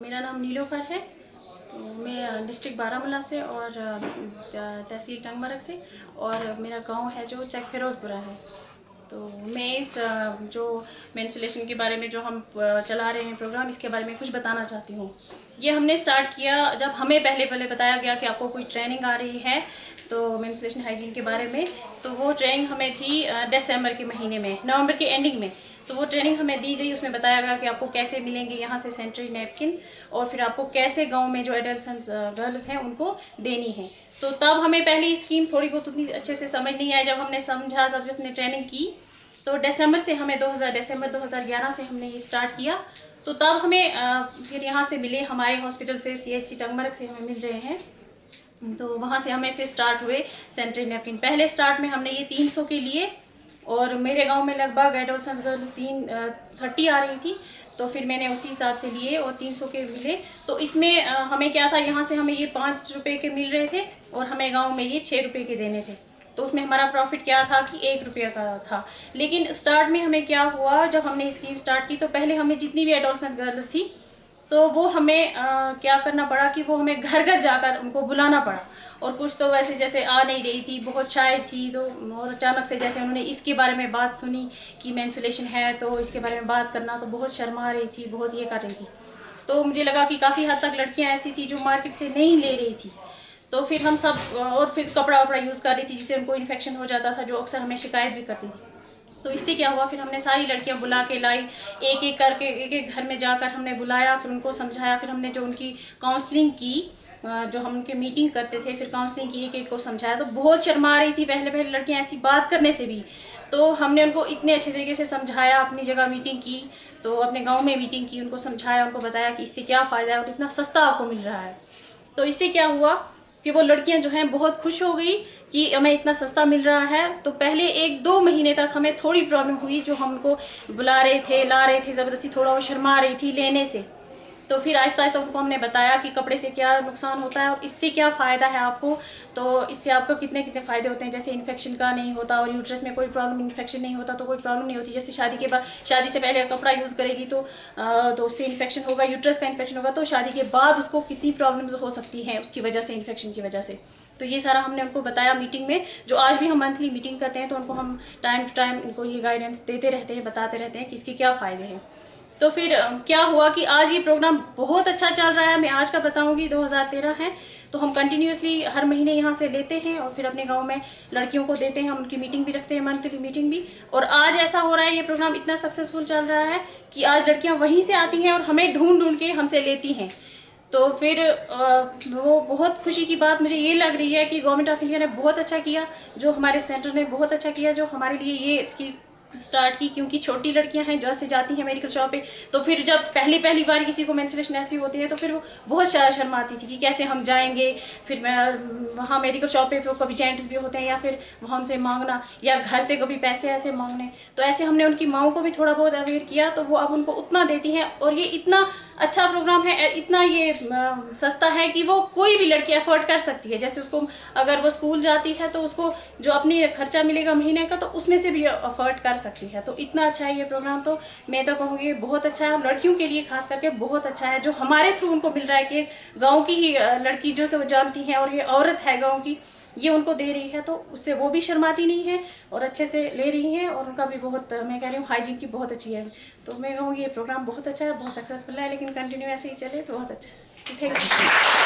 मेरा नाम नीलोफर है। तो मैं डिस्ट्रिक्ट बारामूला से और तहसील टंगमरग से, और मेरा गांव है जो चक फिरोजपुरा है। तो मैं इस जो मेंस्ट्रुएशन के बारे में जो हम चला रहे हैं प्रोग्राम, इसके बारे में कुछ बताना चाहती हूँ। ये हमने स्टार्ट किया जब हमें पहले बताया गया कि आपको कोई ट्रेनिंग आ रही है तो मेंस्ट्रुएशन हाइजीन के बारे में। तो वो ट्रेनिंग हमें थी दिसंबर के महीने में, नवंबर के एंडिंग में। तो वो ट्रेनिंग हमें दी गई, उसमें बताया गया कि आपको कैसे मिलेंगे यहाँ से सैनिटरी नैपकिन, और फिर आपको कैसे गांव में जो एडल्ट गर्ल्स हैं उनको देनी है। तो तब हमें पहली स्कीम थोड़ी बहुत उतनी अच्छे से समझ नहीं आई। जब हमने समझा, जब हमने ट्रेनिंग की, तो दिसंबर से हमें दिसंबर 2011 से हमने ये स्टार्ट किया। तो तब हमें फिर यहाँ से मिले, हमारे हॉस्पिटल से CHC टंगमरग से हमें मिल रहे हैं। तो वहाँ से हमें फिर स्टार्ट हुए सैनिटरी नैपकिन। पहले स्टार्ट में हमने ये 300 के लिए, और मेरे गांव में लगभग एडोलसेंस गर्ल्स 30 आ रही थी। तो फिर मैंने उसी हिसाब से लिए और 300 के मिले। तो इसमें हमें क्या था, यहाँ से हमें ये 5 रुपये के मिल रहे थे और हमें गांव में ये 6 रुपये के देने थे। तो उसमें हमारा प्रॉफिट क्या था कि 1 रुपये का था। लेकिन स्टार्ट में हमें क्या हुआ, जब हमने स्कीम स्टार्ट की तो पहले हमें जितनी भी एडोलसेंट गर्ल्स थी तो वो हमें क्या करना पड़ा कि वो हमें घर घर जाकर उनको बुलाना पड़ा। और कुछ तो वैसे जैसे आ नहीं रही थी, बहुत शाय थी, तो और अचानक से जैसे उन्होंने इसके बारे में बात सुनी कि मेंस्ट्रुएशन है तो इसके बारे में बात करना, तो बहुत शर्मा रही थी, बहुत ये कर रही थी। तो मुझे लगा कि काफ़ी हद तक लड़कियां ऐसी थी जो मार्केट से नहीं ले रही थी। तो फिर हम सब, और फिर कपड़ा वपड़ा यूज़ कर रही थी जिससे उनको इन्फेक्शन हो जाता था, जो अक्सर हमें शिकायत भी करती थी। तो इससे क्या हुआ, फिर हमने सारी लड़कियां बुला के लाई, एक एक करके एक एक घर में जाकर हमने बुलाया, फिर उनको समझाया। फिर हमने जो उनकी काउंसलिंग की, जो हम उनके मीटिंग करते थे, फिर काउंसलिंग की, एक एक को समझाया। तो बहुत शर्मा रही थी पहले लड़कियां ऐसी बात करने से भी। तो हमने उनको इतने अच्छे तरीके से समझाया, अपनी जगह मीटिंग की, तो अपने गाँव में मीटिंग की, उनको समझाया, उनको बताया कि इससे क्या फ़ायदा है और इतना सस्ता आपको मिल रहा है। तो इससे क्या हुआ कि वो लड़कियां जो हैं बहुत खुश हो गई कि हमें इतना सस्ता मिल रहा है। तो पहले 1-2 महीने तक हमें थोड़ी प्रॉब्लम हुई, जो हमको बुला रहे थे, ला रहे थे ज़बरदस्ती, थोड़ा वो शर्मा रही थी लेने से। तो फिर आहिस्ता आहिस्ता उनको हमने बताया कि कपड़े से क्या नुकसान होता है और इससे क्या फ़ायदा है आपको। तो इससे आपको कितने कितने फ़ायदे होते हैं, जैसे इन्फेक्शन का नहीं होता, और यूट्रस में कोई प्रॉब्लम, इन्फेक्शन नहीं होता तो कोई प्रॉब्लम नहीं होती। जैसे शादी के बाद, शादी से पहले कपड़ा यूज़ करेगी तो उससे इन्फेक्शन होगा, यूट्रस का इन्फेक्शन होगा, तो शादी के बाद उसको कितनी प्रॉब्लम्स हो सकती हैं उसकी वजह से, इन्फेक्शन की वजह से। तो ये सारा हमने उनको बताया मीटिंग में। जो आज भी हम मंथली मीटिंग करते हैं तो उनको हम टाइम टू टाइम इनको ये गाइडेंस देते रहते हैं, बताते रहते हैं कि इसके क्या फ़ायदे हैं। तो फिर क्या हुआ कि आज ये प्रोग्राम बहुत अच्छा चल रहा है। मैं आज का बताऊंगी, 2013 है, तो हम कंटिन्यूसली हर महीने यहाँ से लेते हैं और फिर अपने गांव में लड़कियों को देते हैं। हम उनकी मीटिंग भी रखते हैं, मंथली मीटिंग भी। और आज ऐसा हो रहा है, ये प्रोग्राम इतना सक्सेसफुल चल रहा है कि आज लड़कियाँ वहीं से आती हैं और हमें ढूंढ ढूंढ के हमसे लेती हैं। तो फिर वो बहुत खुशी की बात मुझे ये लग रही है कि गवर्नमेंट ऑफ इंडिया ने बहुत अच्छा किया, जो हमारे सेंटर ने बहुत अच्छा किया, जो हमारे लिए ये इसकी स्टार्ट की। क्योंकि छोटी लड़कियां हैं जो से जाती हैं मेडिकल शॉप पे, तो फिर जब पहली बार किसी को मेंस्ट्रुएशन ऐसी होती है तो फिर वो बहुत शर्माती थी कि कैसे हम जाएंगे। फिर वहाँ मेडिकल शॉप पे कभी जेंट्स भी होते हैं, या फिर वहाँ उनसे मांगना, या घर से कभी पैसे ऐसे मांगने। तो ऐसे हमने उनकी माँओं को भी थोड़ा बहुत अवेयर किया, तो वो अब उनको उतना देती हैं। और ये इतना अच्छा प्रोग्राम है, इतना ये सस्ता है कि वो कोई भी लड़की अफोर्ड कर सकती है। जैसे उसको अगर वो स्कूल जाती है तो उसको जो अपनी खर्चा मिलेगा महीने का, तो उसमें से भी अफोर्ड कर सकती है। तो इतना अच्छा है ये प्रोग्राम। तो मैं तो कहूँगी बहुत अच्छा है, लड़कियों के लिए खास करके बहुत अच्छा है, जो हमारे थ्रू उनको मिल रहा है कि गाँव की ही लड़की जो से वो जानती हैं और ये औरत है गाँव की, ये उनको दे रही है, तो उससे वो भी शर्माती नहीं है और अच्छे से ले रही हैं। और उनका भी बहुत, मैं कह रही हूँ, हाइजीन की बहुत अच्छी है। तो मैं कहूँगी ये प्रोग्राम बहुत अच्छा है, बहुत सक्सेसफुल है, लेकिन कंटिन्यू ऐसे ही चले तो बहुत अच्छा है। Thank you.